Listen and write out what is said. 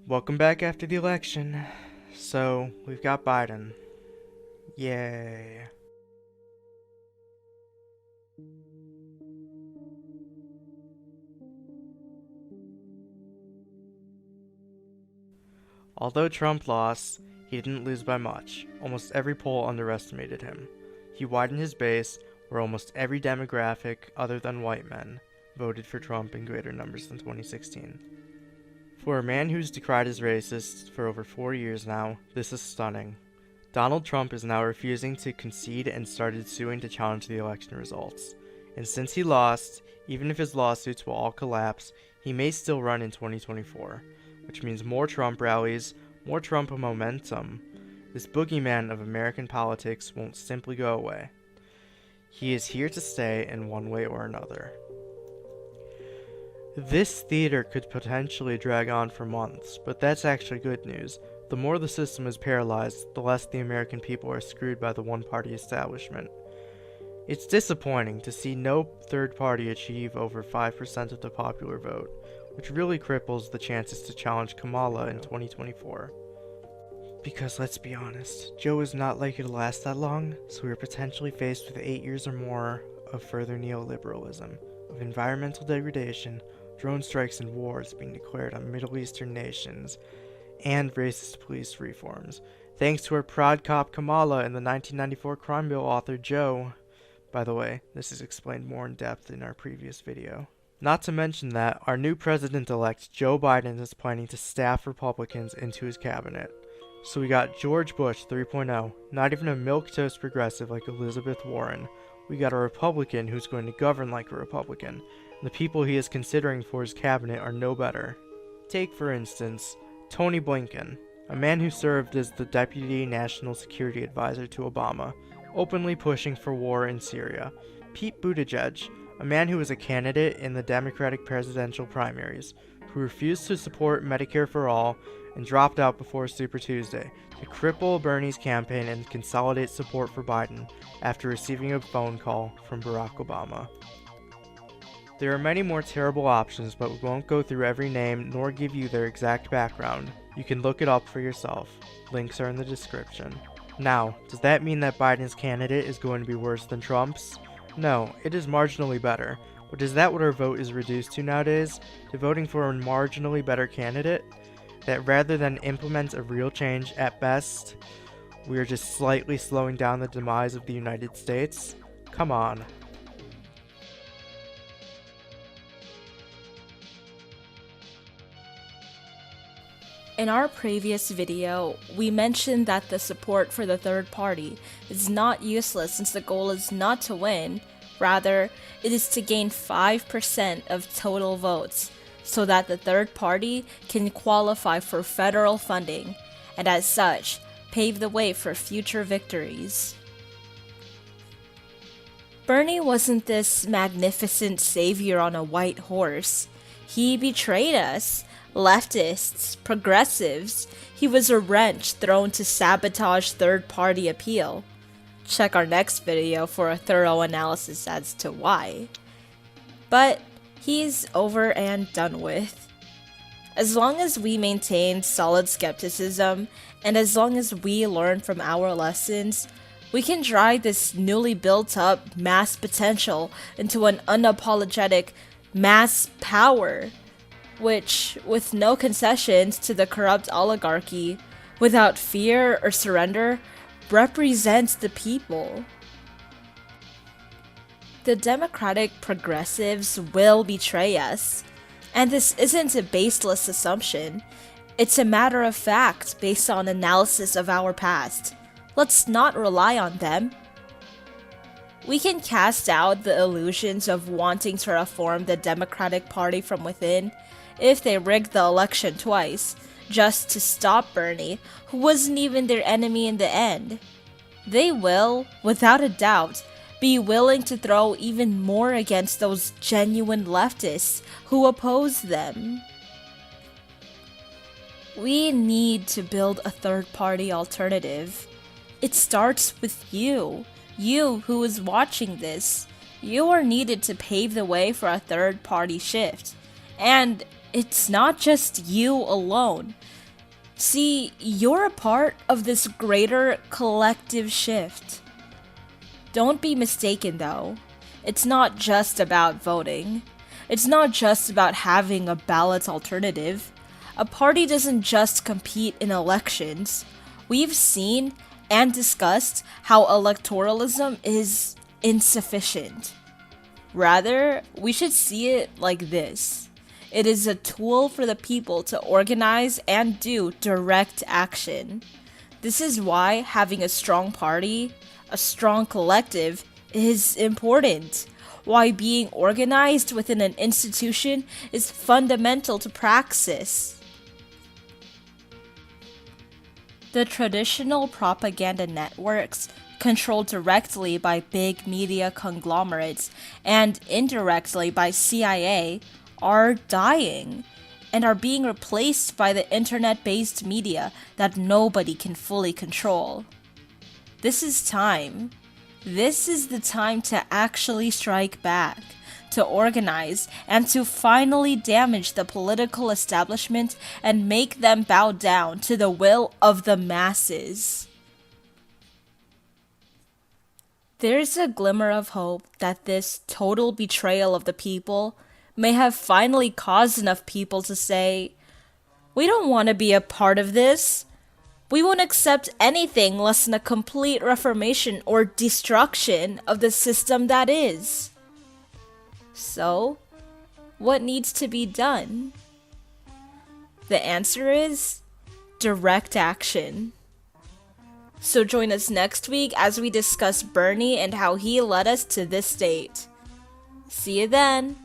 Welcome back after the election. So, we've got Biden. Yay. Although Trump lost, he didn't lose by much. Almost every poll underestimated him. He widened his base, where almost every demographic, other than white men, voted for Trump in greater numbers than 2016. For a man who's decried as racist for over 4 years now, this is stunning. Donald Trump is now refusing to concede and started suing to challenge the election results. And since he lost, even if his lawsuits will all collapse, he may still run in 2024, which means more Trump rallies, more Trump momentum. This boogeyman of American politics won't simply go away. He is here to stay in one way or another. This theater could potentially drag on for months, but that's actually good news. The more the system is paralyzed, the less the American people are screwed by the one-party establishment. It's disappointing to see no third party achieve over 5% of the popular vote, which really cripples the chances to challenge Kamala in 2024. Because let's be honest, Joe is not likely to last that long, so we are potentially faced with 8 years or more of further neoliberalism, of environmental degradation, drone strikes and wars being declared on Middle Eastern nations, and racist police reforms, thanks to our proud cop Kamala and the 1994 crime bill author Joe. By the way, this is explained more in depth in our previous video. Not to mention that our new president-elect Joe Biden is planning to staff Republicans into his cabinet. So we got George Bush 3.0, not even a milquetoast progressive like Elizabeth Warren. We got a Republican who's going to govern like a Republican. And the people he is considering for his cabinet are no better. Take, for instance, Tony Blinken, a man who served as the Deputy National Security Advisor to Obama, openly pushing for war in Syria. Pete Buttigieg, a man who was a candidate in the Democratic presidential primaries, who refused to support Medicare for All and dropped out before Super Tuesday to cripple Bernie's campaign and consolidate support for Biden after receiving a phone call from Barack Obama. There are many more terrible options, but we won't go through every name nor give you their exact background. You can look it up for yourself. Links are in the description. Now, does that mean that Biden's candidate is going to be worse than Trump's? No, it is marginally better. But is that what our vote is reduced to nowadays? To voting for a marginally better candidate? That rather than implement a real change, at best, we are just slightly slowing down the demise of the United States? Come on. In our previous video, we mentioned that the support for the third party is not useless since the goal is not to win, rather, it is to gain 5% of total votes, so that the third party can qualify for federal funding, and as such, pave the way for future victories. Bernie wasn't this magnificent savior on a white horse. He betrayed us. Leftists, progressives, he was a wrench thrown to sabotage third-party appeal. Check our next video for a thorough analysis as to why. But he's over and done with. As long as we maintain solid skepticism, and as long as we learn from our lessons, we can drive this newly built up mass potential into an unapologetic mass power, which, with no concessions to the corrupt oligarchy, without fear or surrender, represents the people. The Democratic progressives will betray us, and this isn't a baseless assumption. It's a matter of fact based on analysis of our past. Let's not rely on them. We can cast out the illusions of wanting to reform the Democratic Party from within if they rigged the election twice, just to stop Bernie, who wasn't even their enemy in the end. They will, without a doubt, be willing to throw even more against those genuine leftists who oppose them. We need to build a third-party alternative. It starts with you who is watching this. You are needed to pave the way for a third-party shift. And it's not just you alone. See, you're a part of this greater collective shift. Don't be mistaken though. It's not just about voting. It's not just about having a ballot alternative. A party doesn't just compete in elections. We've seen and discussed how electoralism is insufficient. Rather, we should see it like this. It is a tool for the people to organize and do direct action. This is why having a strong party, a strong collective, is important. Why being organized within an institution is fundamental to praxis. The traditional propaganda networks, controlled directly by big media conglomerates and indirectly by CIA, are dying and are being replaced by the internet-based media that nobody can fully control. This is time. This is the time to actually strike back, to organize, and to finally damage the political establishment and make them bow down to the will of the masses. There's a glimmer of hope that this total betrayal of the people may have finally caused enough people to say, "We don't want to be a part of this. We won't accept anything less than a complete reformation or destruction of the system that is." So, what needs to be done? The answer is direct action. So join us next week as we discuss Bernie and how he led us to this state. See you then!